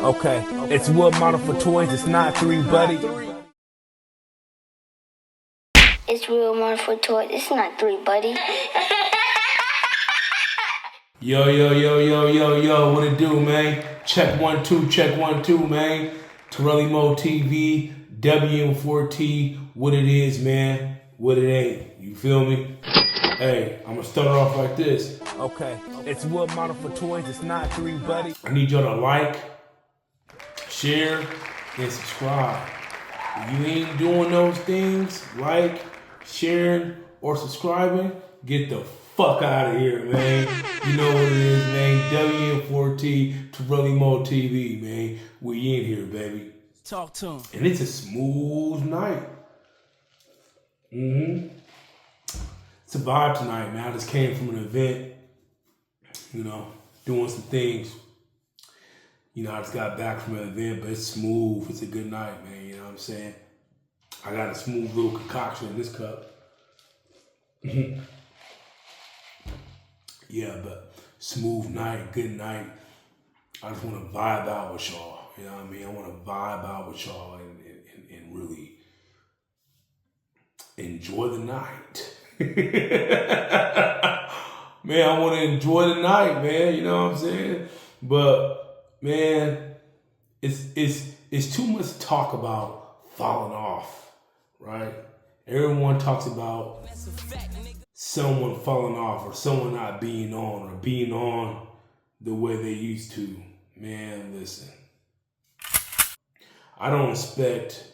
Okay, it's wood model for toys, it's not 3, buddy. It's real money for toys. It's not 3, buddy. Yo, what it do, man? Check 1 2, man. TERRELLYMO TV, W4T, what it is, man, what it ain't. You feel me? Hey, I'm gonna start off like this. Okay, it's wood model for toys, it's not 3, buddy. I need y'all to like, share, and subscribe. If you ain't doing those things, like, sharing, or subscribing, get the fuck out of here, man. You know what it is, man. W4T, TERRELLYMO TV, man. We in here, baby. Talk to him. And it's a smooth night. It's a vibe tonight, man. I just came from an event, doing some things. I just got back from an event, but it's smooth. It's a good night, man. You know what I'm saying? I got a smooth little concoction in this cup. Yeah, but smooth night, good night. I just want to vibe out with y'all. You know what I mean? I want to vibe out with y'all and really enjoy the night. Man, I want to enjoy the night, man. You know what I'm saying? But man, it's too much talk about falling off, right? Everyone talks about someone falling off or someone not being on or being on the way they used to. Man, listen. I don't expect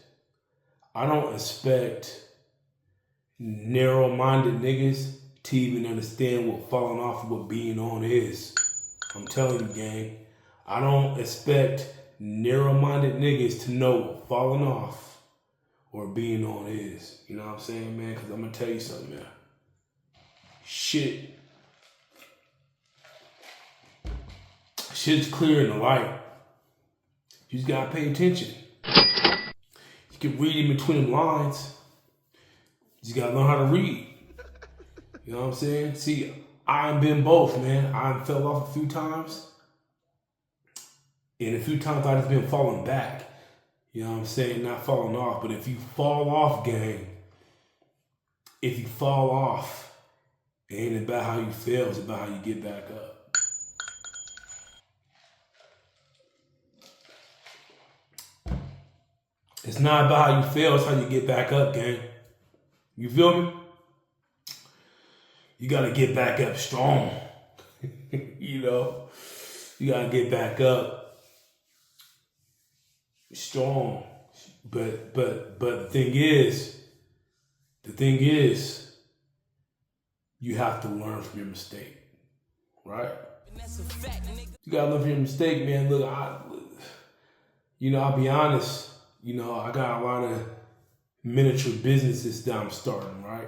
narrow-minded niggas to even understand what falling off and what being on is. I'm telling you, gang. I don't expect narrow-minded niggas to know what falling off or being on is. You know what I'm saying, man? Because I'm going to tell you something, man. Shit's clear in the light. You just got to pay attention. You can read in between them lines. You just got to learn how to read. You know what I'm saying? See, I've been both, man. I fell off a few times. And a few times I just been falling back. You know what I'm saying? Not falling off. But if you fall off, gang, if you fall off, it ain't about how you fail. It's about how you get back up. It's not about how you fail. It's how you get back up, gang. You feel me? You got to get back up strong. You got to get back up strong. But the thing is, you have to learn from your mistake, right? You got to learn from your mistake, man. Look, I'll be honest. I got a lot of miniature businesses that I'm starting, right?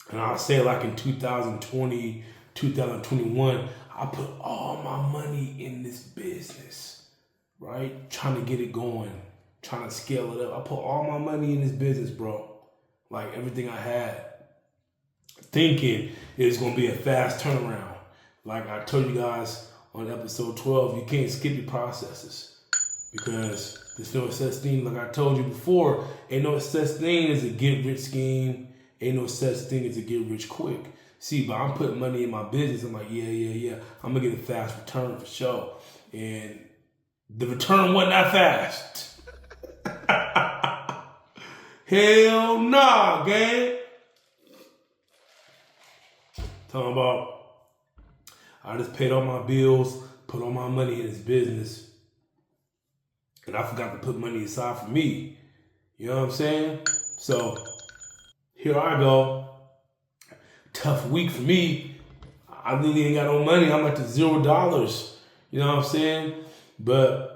And I'll say like in 2020, 2021, I put all my money in this business, right? Trying to get it going, trying to scale it up. I put all my money in this business, bro. Like everything I had. Thinking it was going to be a fast turnaround. Like I told you guys on episode 12, you can't skip your processes. Because there's no such thing, like I told you before, ain't no such thing as a get-rich scheme. Ain't no such thing as a get-rich quick. See, but I'm putting money in my business. I'm like, yeah. I'm going to get a fast return for sure. And the return wasn't that fast. Hell nah, gang. Talking about, I just paid all my bills, put all my money in this business. And I forgot to put money aside for me. You know what I'm saying? So, here I go. Tough week for me. I really ain't got no money. I'm at the $0. You know what I'm saying? But,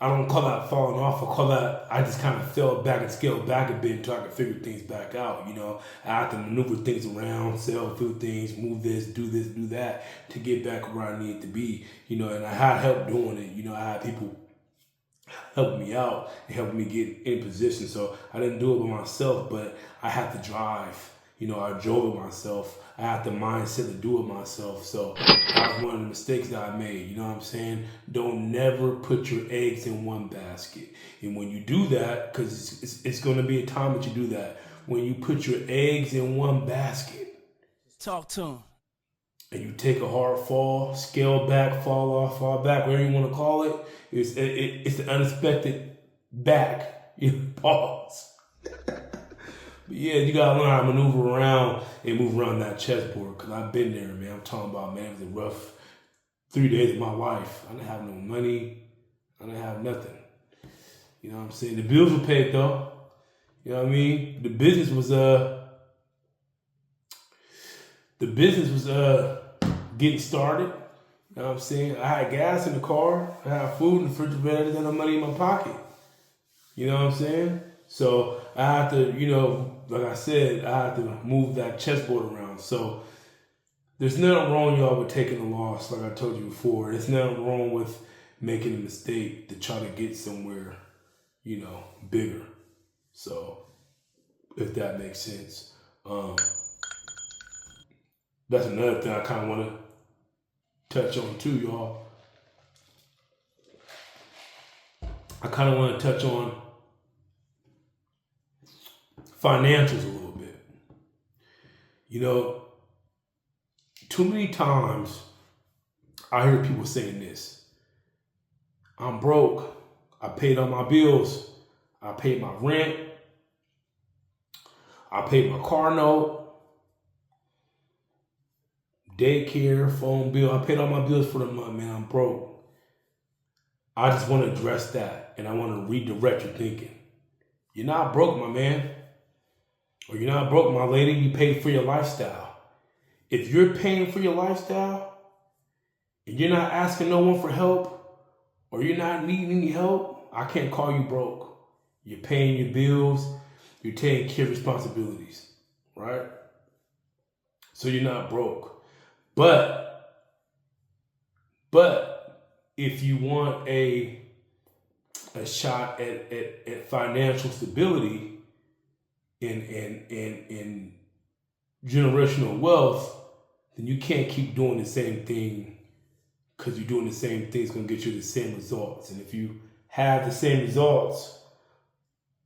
I don't call that falling off. I call that, I just kind of fell back and scaled back a bit until I could figure things back out. I have to maneuver things around, sell a few things, move this, do that to get back where I need to be. And I had help doing it. I had people helping me out and helping me get in position. So I didn't do it by myself, but I had to drive. I drove it myself. I had the mindset to do it myself. So that was one of the mistakes that I made. You know what I'm saying? Don't never put your eggs in one basket. And when you do that, because it's going to be a time that you do that, when you put your eggs in one basket, talk to him, and you take a hard fall, scale back, fall off, fall back, whatever you want to call it, it's the unexpected back. You pause. But yeah, you gotta learn how to maneuver around and move around that chessboard. Cause I've been there, man. I'm talking about, man, it was a rough 3 days of my life. I didn't have no money. I didn't have nothing. You know what I'm saying? The bills were paid though. You know what I mean? The business was getting started. You know what I'm saying? I had gas in the car. I had food in the refrigerator. I had no money in my pocket. You know what I'm saying? So I had to, like I said, I had to move that chessboard around. So there's nothing wrong, y'all, with taking a loss, like I told you before. There's nothing wrong with making a mistake to try to get somewhere, bigger. So if that makes sense. That's another thing I kind of want to touch on too, y'all. I kind of want to touch on financials a little bit. Too many times I hear people saying this. I'm broke. I paid all my bills. I paid my rent. I paid my car note. Daycare, phone bill. I paid all my bills for the month, man. I'm broke. I just want to address that, and I want to redirect your thinking. You're not broke, my man. Or you're not broke, my lady. You paid for your lifestyle. If you're paying for your lifestyle, and you're not asking no one for help, or you're not needing any help, I can't call you broke. You're paying your bills. You're taking care of responsibilities, right? So you're not broke. But if you want a shot at financial stability and generational wealth, then you can't keep doing the same thing, because you're doing the same thing is going to get you the same results. And if you have the same results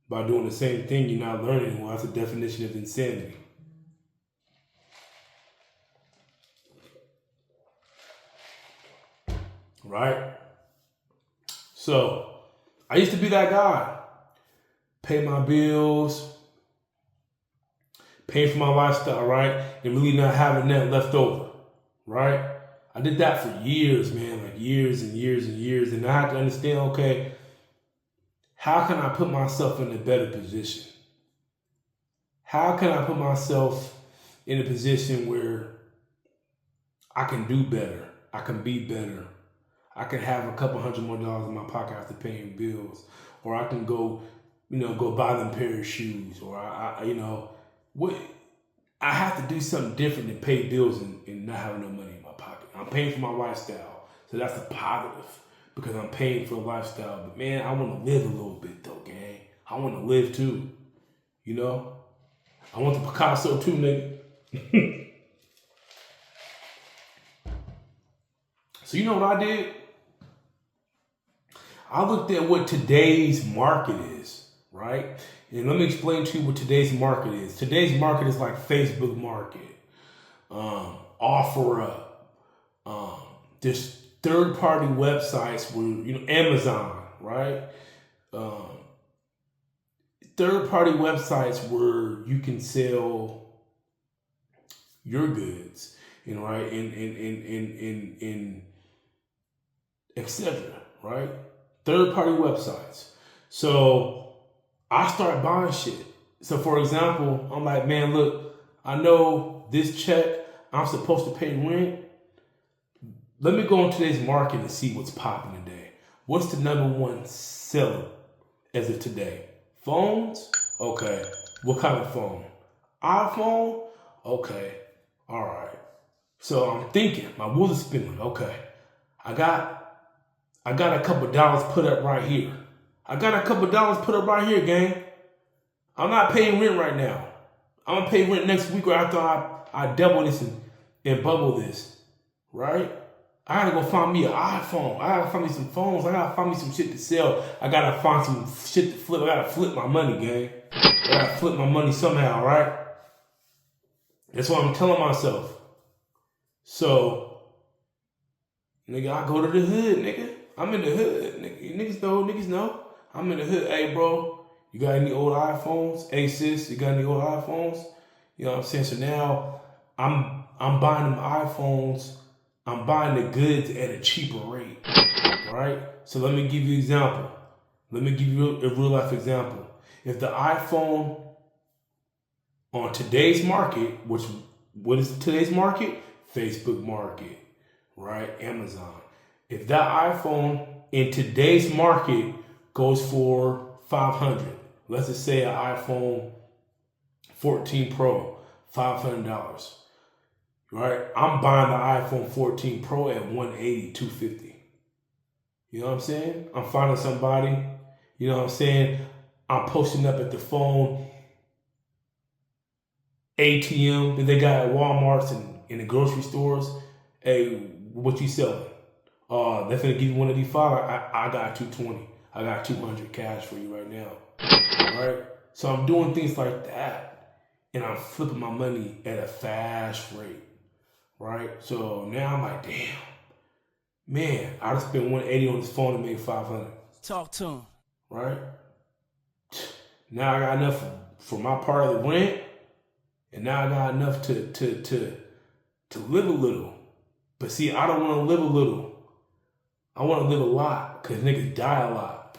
by doing the same thing, you're not learning. Well, that's a definition of insanity. Right? So, I used to be that guy. Pay my bills, pay for my lifestyle, right? And really not having that left over, right? I did that for years, man, like years and years and years. And I had to understand, okay, how can I put myself in a better position? How can I put myself in a position where I can do better? I can be better. I can have a couple $100 more in my pocket after paying bills. Or I can go buy them pair of shoes. Or I have to do something different than pay bills and not having no money in my pocket. I'm paying for my lifestyle. So that's a positive, because I'm paying for a lifestyle. But man, I want to live a little bit though, gang. I want to live too. I want the Picasso too, nigga. So you know what I did? I looked at what today's market is, right? And let me explain to you what today's market is. Today's market is like Facebook Market, OfferUp, there's third-party websites where, Amazon, right? Third-party websites where you can sell your goods, right? And etc., right? Third-party websites. So I start buying shit. So for example, I'm like, man, look, I know this check, I'm supposed to pay rent. Let me go on today's market and see what's popping today. What's the number one seller as of today? Phones? Okay. What kind of phone? iPhone? Okay. All right. So I'm thinking, my wheels are spinning. Okay. I got a couple dollars put up right here. Gang. I'm not paying rent right now. I'm gonna pay rent next week or after I I double this and bubble this, right? I gotta go find me an iPhone. I gotta find me some phones. I gotta find me some shit to sell. I gotta find some shit to flip. I gotta flip my money, gang. I gotta flip my money somehow, right? That's what I'm telling myself. So, nigga, I go to the hood, nigga. I'm in the hood, nigga. Niggas know. I'm in the hood. Hey, bro, you got any old iPhones? Hey, sis, you got any old iPhones? You know what I'm saying? So now I'm buying them iPhones. I'm buying the goods at a cheaper rate, right? So let me give you an example. Let me give you a real life example. If the iPhone on today's market, what is today's market? Facebook market, right? Amazon. If that iPhone in today's market goes for $500, let's just say an iPhone 14 Pro, $500. Right? I'm buying the iPhone 14 Pro at $180, $250. You know what I'm saying? I'm finding somebody, you know what I'm saying? I'm posting up at the phone ATM that they got at Walmart's and in the grocery stores. Hey, what you selling? They're finna give you one of these five. I got 220. I got 200 cash for you right now. Right? So I'm doing things like that. And I'm flipping my money at a fast rate. Right? So now I'm like, damn, man, I just spent 180 on this phone and made 500. Talk to him. Right? Now I got enough for my part of the rent, and now I got enough to live a little. But see, I don't want to live a little. I want to live a lot, because niggas die a lot.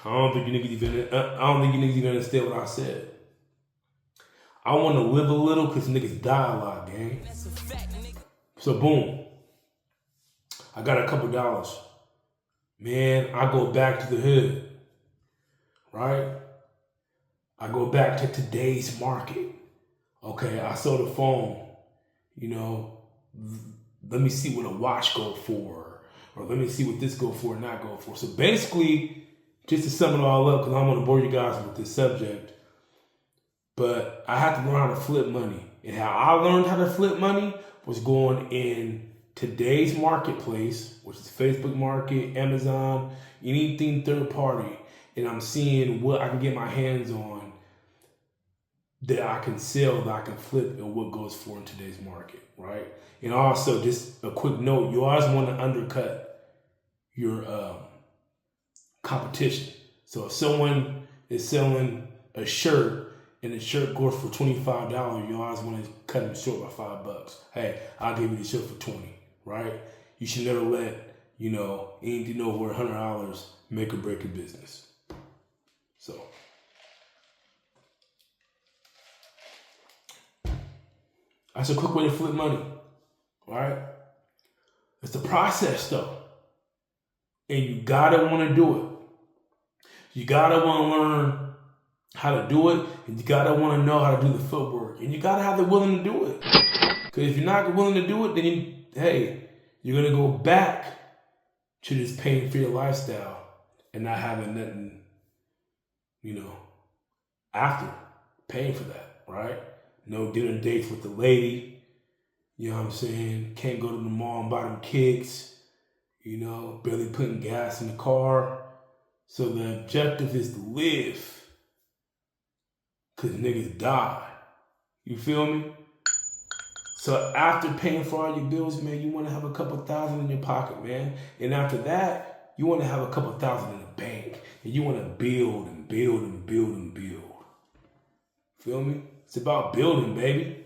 I don't think you niggas even understand what I said. I want to live a little because niggas die a lot, gang. So boom, I got a couple dollars. Man, I go back to the hood, right? I go back to today's market. Okay, I sell the phone. You know, let me see what a watch go for, or let me see what this go for and not go for. So basically, just to sum it all up, because I don't want to bore you guys with this subject, but I had to learn how to flip money. And how I learned how to flip money was going in today's marketplace, which is Facebook Market, Amazon, anything third party. And I'm seeing what I can get my hands on that I can sell, that I can flip, and what goes for in today's market, right? And also, just a quick note, you always want to undercut your competition. So if someone is selling a shirt, and the shirt goes for $25, you always want to cut them short by $5. Hey, I'll give you the shirt for $20, right? You should never let, anything over $100 make or break your business. So, that's a quick way to flip money, right? It's the process, though. And you gotta want to do it. You gotta want to learn how to do it, and you gotta want to know how to do the footwork, and you gotta have the willing to do it. Because if you're not willing to do it, then you're gonna go back to just paying for your lifestyle and not having nothing, after paying for that, right? No dinner dates with the lady, you know what I'm saying? Can't go to the mall and buy them kicks, barely putting gas in the car. So the objective is to live. Because niggas die. You feel me? So after paying for all your bills, man, you want to have a couple thousand in your pocket, man. And after that, you want to have a couple thousand in the bank. And you want to build and build and build and build. Feel me? It's about building, baby.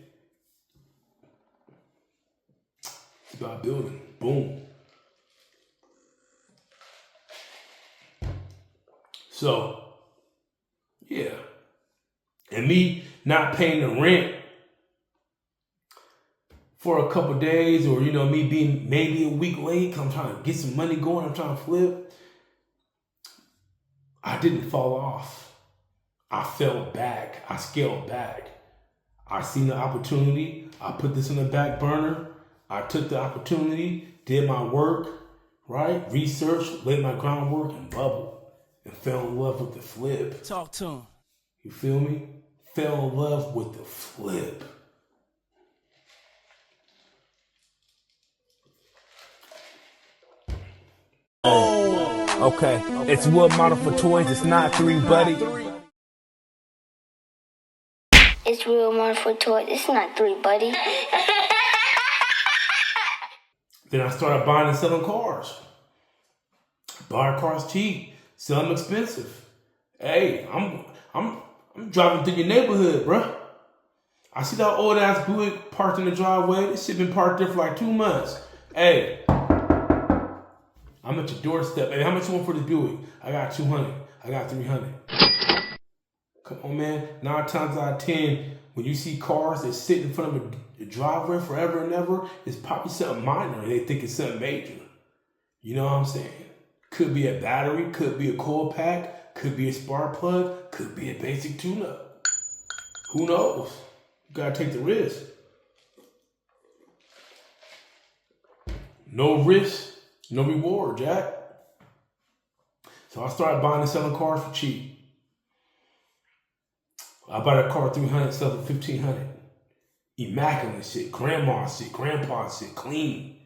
It's about building. Boom. So, yeah. And me not paying the rent for a couple days, or, me being maybe a week late because I'm trying to get some money going, I'm trying to flip, I didn't fall off. I fell back. I scaled back. I seen the opportunity. I put this on the back burner. I took the opportunity, did my work, right? Researched, laid my groundwork, and bubbled. And fell in love with the flip. Talk to him. You feel me? Fell in love with the flip. Okay, it's wood model for toys, it's not 3, buddy. It's real money for toys. It's not 3, buddy. Then I started buying and selling cars. Buy cars cheap, sell them expensive. Hey, I'm driving through your neighborhood, bruh. I see that old ass Buick parked in the driveway. This shit been parked there for like 2 months. Hey, I'm at your doorstep. Hey, how much you want for this Buick? I got 200. I got 300. Come on, man. 9 times out of 10, when you see cars that sit in front of a driveway forever and ever, it's probably something minor. They think it's something major. You know what I'm saying? Could be a battery, could be a coil pack, could be a spark plug, could be a basic tune-up. Who knows? You gotta take the risk. No risk, no reward, Jack. So I started buying and selling cars for cheap. I bought a car 300, sell it 1,500. Immaculate shit, grandma shit, grandpa shit, clean.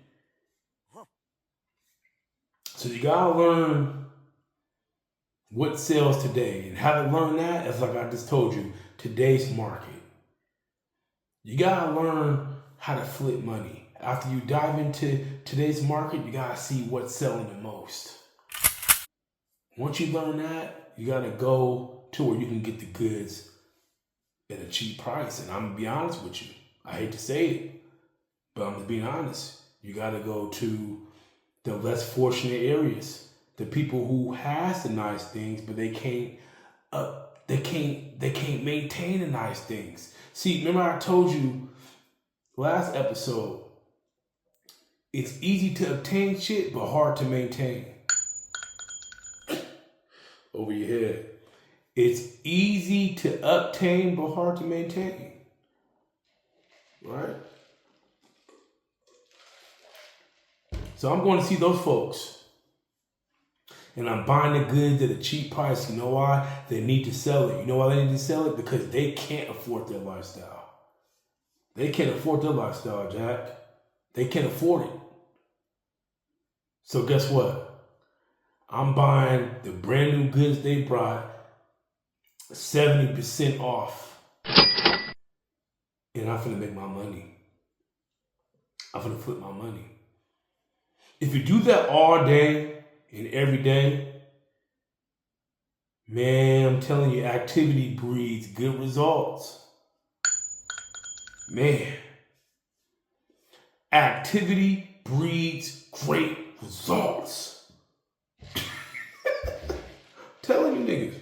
So you gotta learn what sells today. And how to learn that is like I just told you, today's market. You gotta learn how to flip money. After you dive into today's market, you gotta see what's selling the most. Once you learn that, you gotta go to where you can get the goods at a cheap price. And I'm gonna be honest with you. I hate to say it, but I'm gonna be honest. You gotta go to the less fortunate areas, the people who has the nice things, but they can't maintain the nice things. See, remember I told you last episode, it's easy to obtain shit, but hard to maintain. Over your head. It's easy to obtain, but hard to maintain. Right? So I'm going to see those folks. And I'm buying the goods at a cheap price. You know why? They need to sell it. You know why they need to sell it? Because they can't afford their lifestyle. They can't afford their lifestyle, Jack. They can't afford it. So guess what? I'm buying the brand new goods they brought 70% off. And I'm finna make my money. I'm finna flip my money. If you do that all day and every day, man, I'm telling you, activity breeds good results. Man, activity breeds great results. Telling you niggas.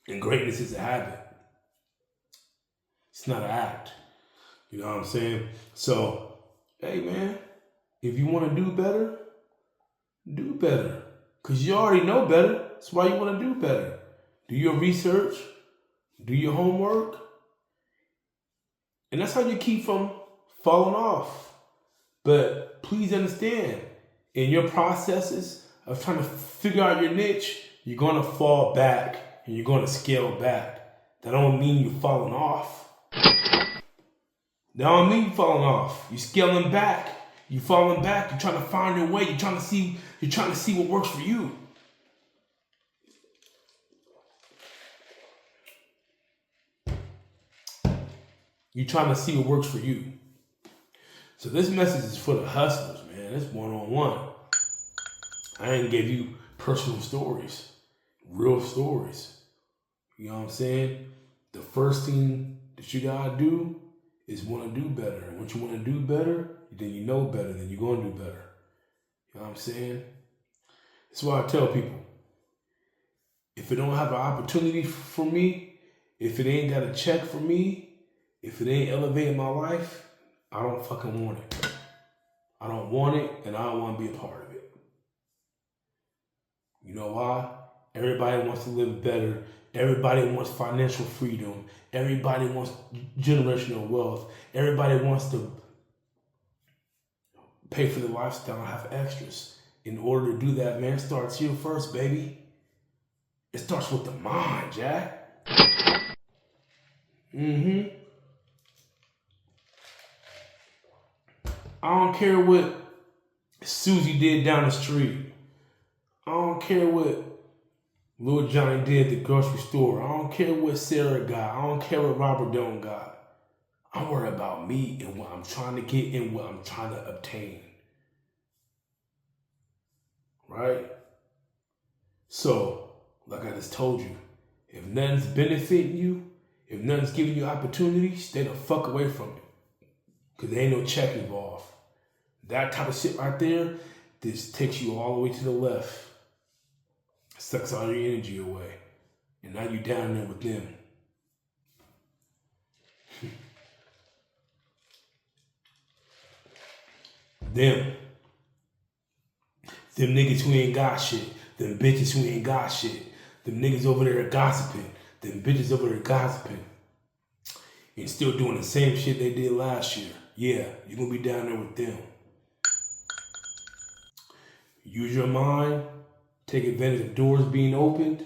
And greatness is a habit. It's not an act. You know what I'm saying? So, hey man, if you want to do better, do better. Because you already know better. That's why you want to do better. Do your research. Do your homework. And that's how you keep from falling off. But please understand, in your processes of trying to figure out your niche, you're going to fall back and you're going to scale back. That don't mean you're falling off. That don't mean you're falling off. You're scaling back. You're falling back. You're trying to find your way. You're trying to see what works for you. You're trying to see what works for you. So this message is for the hustlers, man. It's one-on-one. I ain't give you personal stories, real stories. You know what I'm saying? The first thing that you gotta do is want to do better. And once you want to do better, then you know better, then you're going to do better. You know what I'm saying? That's why I tell people, if it don't have an opportunity for me, if it ain't got a check for me, if it ain't elevating my life, I don't fucking want it. I don't want it, and I don't want to be a part of it. You know why? Everybody wants to live better. Everybody wants financial freedom. Everybody wants generational wealth. Everybody wants to pay for the lifestyle and have extras. in order to do that, man, it starts here first, baby. It starts with the mind, Jack. I don't care what Susie did down the street. I don't care what Lil Johnny did at the grocery store. I don't care what Sarah got. I don't care what Robert Doan got. I'm worried about me and what I'm trying to get and what I'm trying to obtain. Right? So, like I just told you, if nothing's benefiting you, if nothing's giving you opportunity, stay the fuck away from it. Because there ain't no check involved. That type of shit right there, this takes you all the way to the left. Sucks all your energy away. And now you're down there with them. Them niggas who ain't got shit. Them bitches who ain't got shit. Them niggas over there gossiping. Them bitches over there gossiping. And still doing the same shit they did last year. Yeah, you're gonna be down there with them. Use your mind. Take advantage of doors being opened.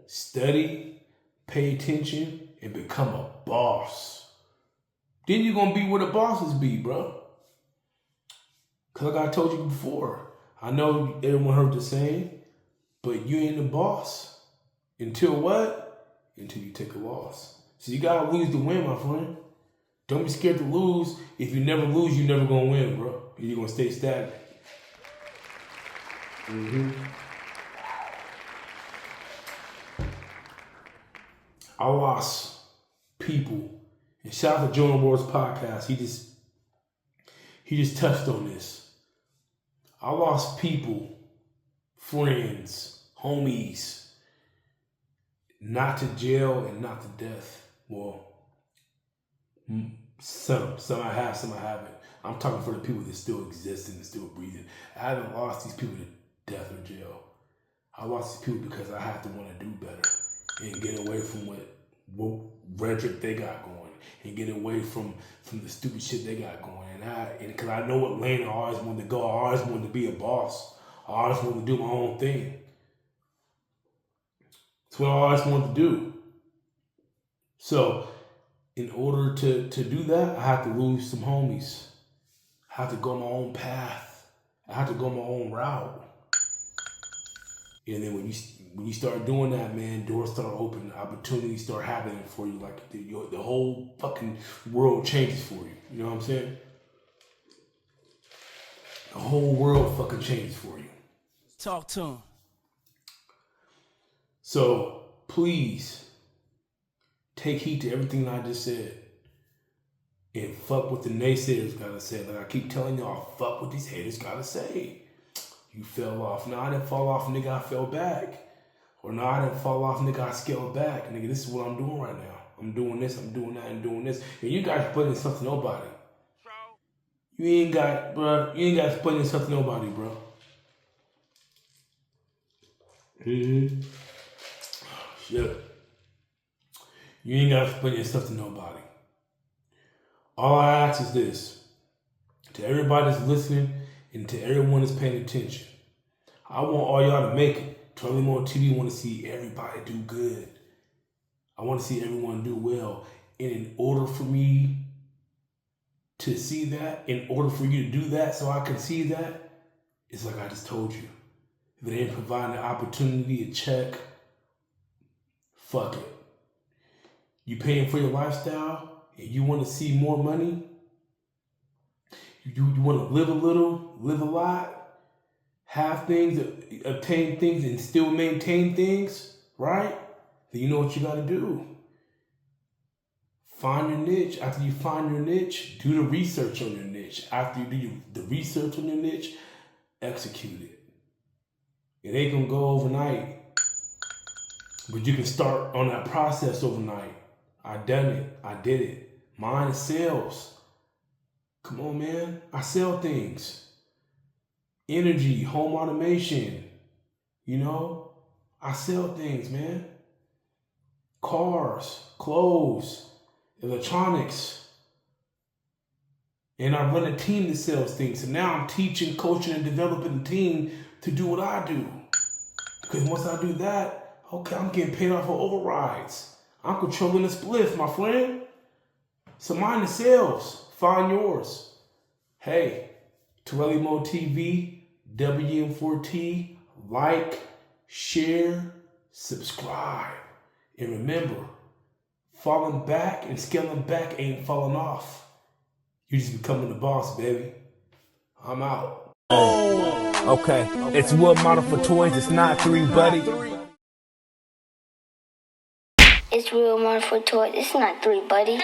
Study. Pay attention. And become a boss. Then you're gonna be where the bosses be, bro. Cause like I told you before, I know everyone heard the saying, but you ain't the boss. Until what? Until you take a loss. So you gotta lose to win, my friend. Don't be scared to lose. If you never lose, you're never gonna win, bro. You're gonna stay stagnant. I lost people. And shout out to Jonah Ward's podcast. He just touched on this. I lost people, friends, homies, not to jail and not to death. Well, some I have, some I haven't. I'm talking for the people that still exist and still breathing. I haven't lost these people to death or jail. I lost these people because I had to want to do better and get away from what rhetoric they got going and get away from the stupid shit they got going. And because I know what lane I always wanted to go. I always wanted to be a boss. I always wanted to do my own thing. That's what I always wanted to do. So, in order to do that, I have to lose some homies. I have to go my own path. I have to go my own route. And then when you start doing that, man, doors start opening, opportunities start happening for you. Like the whole fucking world changes for you. You know what I'm saying? The whole world fucking changes for you. Talk to him. So please take heed to everything I just said. And fuck what the naysayers gotta say. Like I keep telling y'all, fuck what these haters gotta say. You fell off. No, I didn't fall off, nigga, I fell back. Or no, I didn't fall off, nigga, I scaled back. Nigga, this is what I'm doing right now. I'm doing this, I'm doing that, and doing this. And you guys putting yourself to nobody. You ain't got to explain yourself to nobody, bro. Shit. You ain't got to explain yourself to nobody. All I ask is this. To everybody that's listening and to everyone that's paying attention. I want all y'all to make it. TERRELLYMO TV want to see everybody do good. I want to see everyone do well. And in order for me to see that, in order for you to do that so I can see that, it's like I just told you. If it ain't providing an opportunity, a check, fuck it. You paying for your lifestyle and you want to see more money, you want to live a little, live a lot, have things, obtain things, and still maintain things, right? Then you know what you got to do. Find your niche. After you find your niche, do the research on your niche. After you do the research on your niche, execute it. It ain't gonna go overnight, but you can start on that process overnight. I done it. I did it. Mine is sales. Come on, man. I sell things. Energy, home automation. You know, I sell things, man. Cars, clothes, electronics. And I run a team that sells things. So now I'm teaching, coaching, and developing the team to do what I do. Because once I do that, okay, I'm getting paid off for overrides. I'm controlling the spliff, my friend. So mind the sales. Find yours. Hey, TERRELLYMO TV, WM4T, like, share, subscribe. And remember, falling back and scaling back ain't falling off. You're just becoming the boss, baby. I'm out. Okay, it's wood model for toys, it's not 3, buddy. It's real one for toys. It's not 3, buddy.